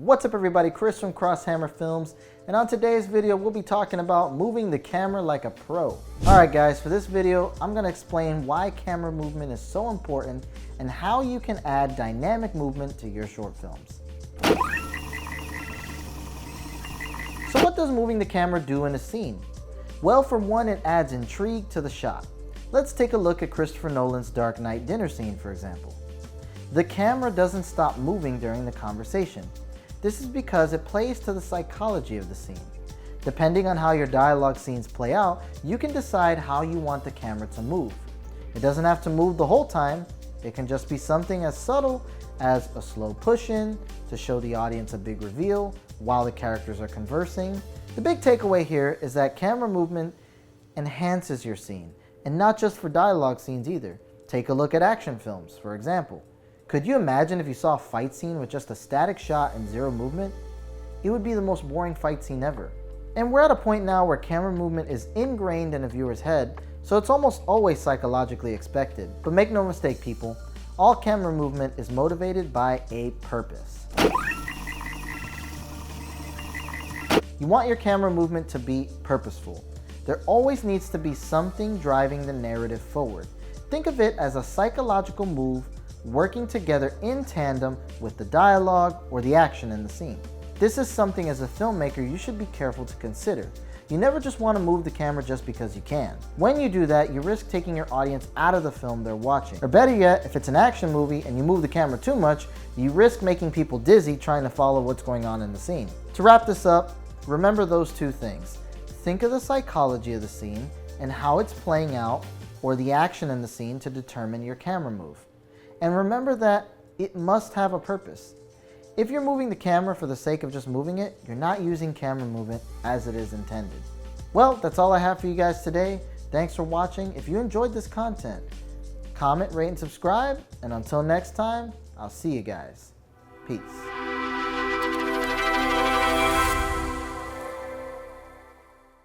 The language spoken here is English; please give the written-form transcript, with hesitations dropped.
What's up everybody, Chris from Crosshammer Films, and on today's video we'll be talking about moving the camera like a pro. Alright guys, for this video I'm going to explain why camera movement is so important and how you can add dynamic movement to your short films. So what does moving the camera do in a scene? Well, for one, it adds intrigue to the shot. Let's take a look at Christopher Nolan's Dark Knight dinner scene, for example. The camera doesn't stop moving during the conversation. This is because it plays to the psychology of the scene. Depending on how your dialogue scenes play out, you can decide how you want the camera to move. It doesn't have to move the whole time. It can just be something as subtle as a slow push-in to show the audience a big reveal while the characters are conversing. The big takeaway here is that camera movement enhances your scene, and not just for dialogue scenes either. Take a look at action films, for example. Could you imagine if you saw a fight scene with just a static shot and zero movement? It would be the most boring fight scene ever. And we're at a point now where camera movement is ingrained in a viewer's head, so it's almost always psychologically expected. But make no mistake people, all camera movement is motivated by a purpose. You want your camera movement to be purposeful. There always needs to be something driving the narrative forward. Think of it as a psychological move working together in tandem with the dialogue or the action in the scene. This is something as a filmmaker you should be careful to consider. You never just want to move the camera just because you can. When you do that, you risk taking your audience out of the film they're watching. Or better yet, if it's an action movie and you move the camera too much, you risk making people dizzy trying to follow what's going on in the scene. To wrap this up, remember those two things. Think of the psychology of the scene and how it's playing out, or the action in the scene, to determine your camera move. And remember that it must have a purpose. If you're moving the camera for the sake of just moving it, you're not using camera movement as it is intended. Well, that's all I have for you guys today. Thanks for watching. If you enjoyed this content, comment, rate, and subscribe. And until next time, I'll see you guys. Peace.